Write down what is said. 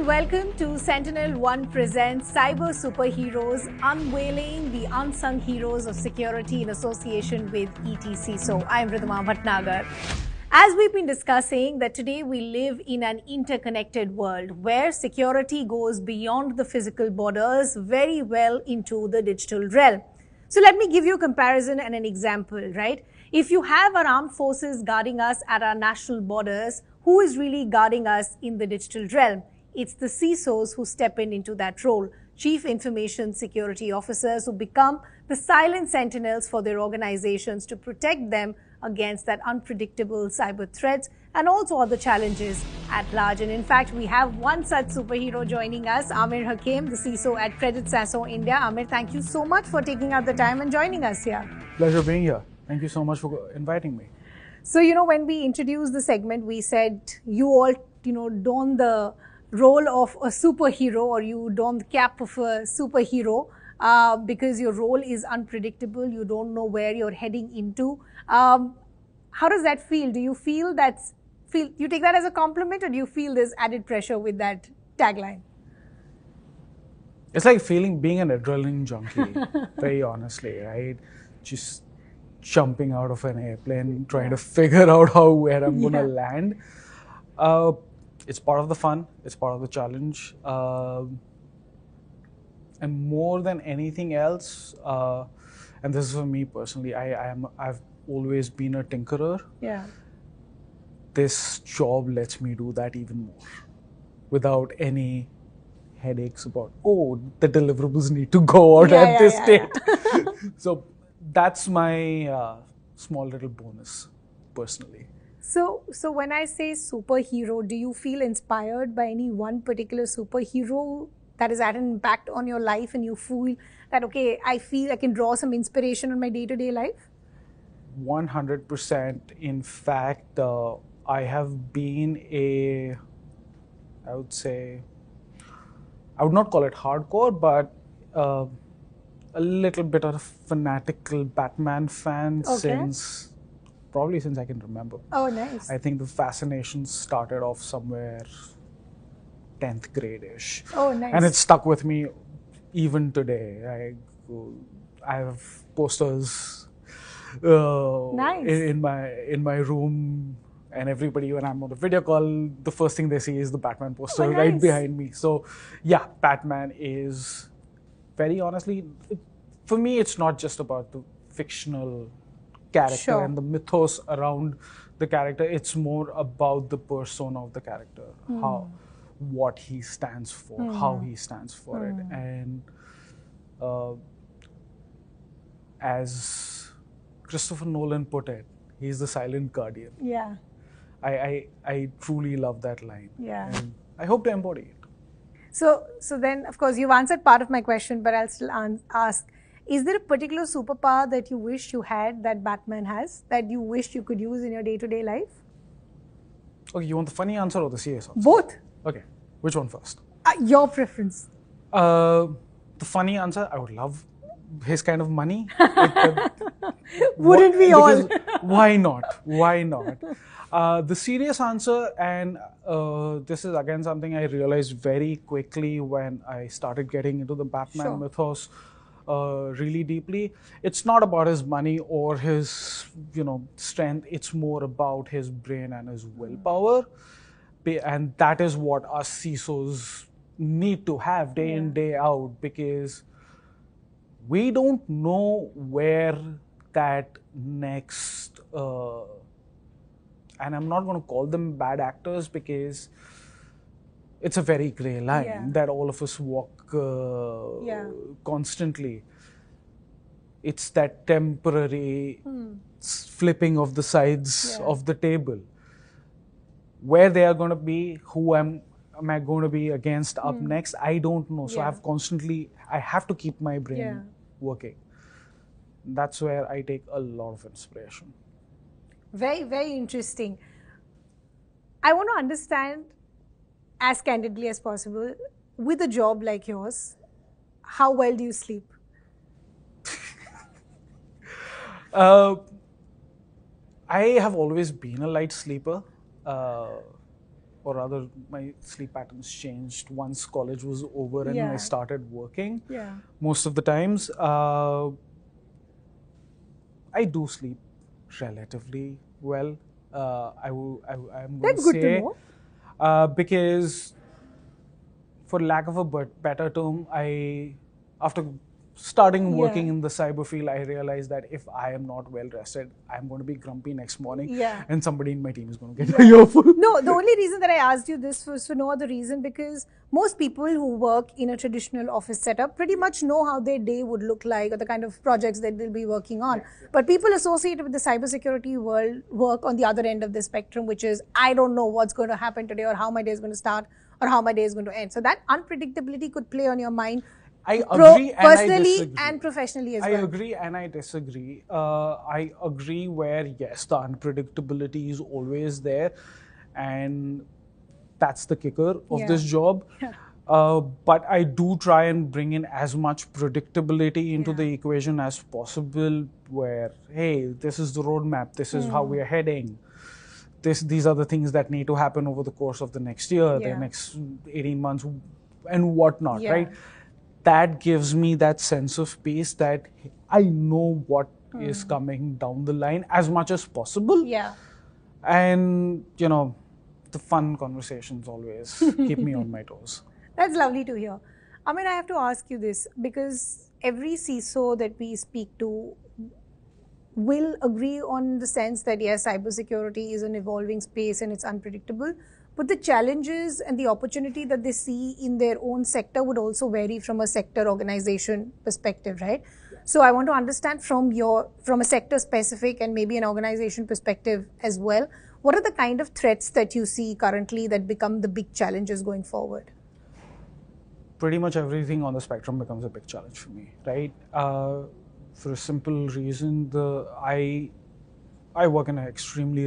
welcome to SentinelOne presents Cyber Superheroes, unveiling the unsung heroes of security in association with ET CISO. I'm Ridhima Bhatnagar. As we've been discussing that today we live in an interconnected world where security goes beyond the physical borders very well into the digital realm. So let me give you a comparison and an example, right? If you have our armed forces guarding us at our national borders, who is really guarding us in the digital realm? It's the CISOs who step into that role, Chief Information Security Officers who become the silent sentinels for their organizations to protect them against that unpredictable cyber threats and also other challenges at large. And in fact, we have one such superhero joining us, Amir Hakim, the CISO at ET CISO India. Amir, thank you so much for taking out the time and joining us here. Pleasure being here. Thank you so much for inviting me. So, when we introduced the segment, we said you all, don the role of a superhero, or you don the cap of a superhero because your role is unpredictable. You don't know where you're heading into. How does that feel? Do you feel you take that as a compliment, or do you feel there's added pressure with that tagline? It's like being an adrenaline junkie, very honestly, right? Just jumping out of an airplane, trying to figure out where I'm going to land. It's part of the fun. It's part of the challenge. And more than anything else, and this is for me personally, I've always been a tinkerer. Yeah. This job lets me do that even more without any headaches about, the deliverables need to go out at this date. So that's my small little bonus personally. So when I say superhero, do you feel inspired by any one particular superhero that has had an impact on your life and you feel that, I feel I can draw some inspiration on my day-to-day life? 100%. In fact, I have been I would not call it hardcore, but a little bit of a fanatical Batman fan since I can remember. Oh, nice. I think the fascination started off somewhere 10th grade-ish. Oh, nice. And it stuck with me even today. I have posters in my room, and everybody, when I'm on a video call, the first thing they see is the Batman poster right behind me. So yeah, Batman is, very honestly, for me, it's not just about the fictional character and the mythos around the character. It's more about the persona of the character, what he stands for, how he stands for it. And as Christopher Nolan put it, he's the silent guardian. Yeah. I truly love that line. Yeah. And I hope to embody it. So then, of course, you've answered part of my question, but I'll still ask, is there a particular superpower that you wish you had that Batman has, that you wish you could use in your day-to-day life? Okay, you want the funny answer or the serious answer? Both. Okay, which one first? Your preference. The funny answer, I would love his kind of money. Wouldn't we all? Why not? Why not? The serious answer, and this is again something I realized very quickly when I started getting into the Batman mythos really deeply. It's not about his money or his strength. It's more about his brain and his willpower. And that is what us CISOs need to have day in, day out, because we don't know where that next, and I'm not going to call them bad actors because it's a very gray line that all of us walk constantly. It's that temporary flipping of the sides of the table. Where they are going to be, who am I going to be against up next, I don't know. So I have to keep my brain working. That's where I take a lot of inspiration. Very, very interesting. I want to understand as candidly as possible, with a job like yours, how well do you sleep? I have always been a light sleeper. or rather, my sleep patterns changed once college was over and Yeah. I started working. Yeah. Most of the times, I do sleep relatively well. I'm going That's to good to say know. because, for lack of a better term, after starting working Yeah. in the cyber field, I realized that if I am not well rested, I'm going to be grumpy next morning, Yeah. and somebody in my team is going to get my earful. No, the only reason that I asked you this was for no other reason, because most people who work in a traditional office setup pretty much know how their day would look like or the kind of projects that they'll be working on. But people associated with the cybersecurity world work on the other end of the spectrum, which is, I don't know what's going to happen today or how my day is going to start or how my day is going to end. So that unpredictability could play on your mind. I agree and I Personally disagree. and professionally as I well. agree and I disagree. I agree where, yes, the unpredictability is always there, and that's the kicker of this job. But I do try and bring in as much predictability into the equation as possible, where, hey, this is the roadmap, this is how we are heading. These are the things that need to happen over the course of the next year, the next 18 months, and whatnot, right? That gives me that sense of peace that I know what is coming down the line as much as possible. Yeah. And, the fun conversations always keep me on my toes. That's lovely to hear. I mean, I have to ask you this, because every CISO that we speak to will agree on the sense that, yes, cybersecurity is an evolving space and it's unpredictable. But the challenges and the opportunity that they see in their own sector would also vary from a sector organization perspective, right? So I want to understand from a sector specific and maybe an organization perspective as well, what are the kind of threats that you see currently that become the big challenges going forward? Pretty much everything on the spectrum becomes a big challenge for me, right? For a simple reason, I work in an extremely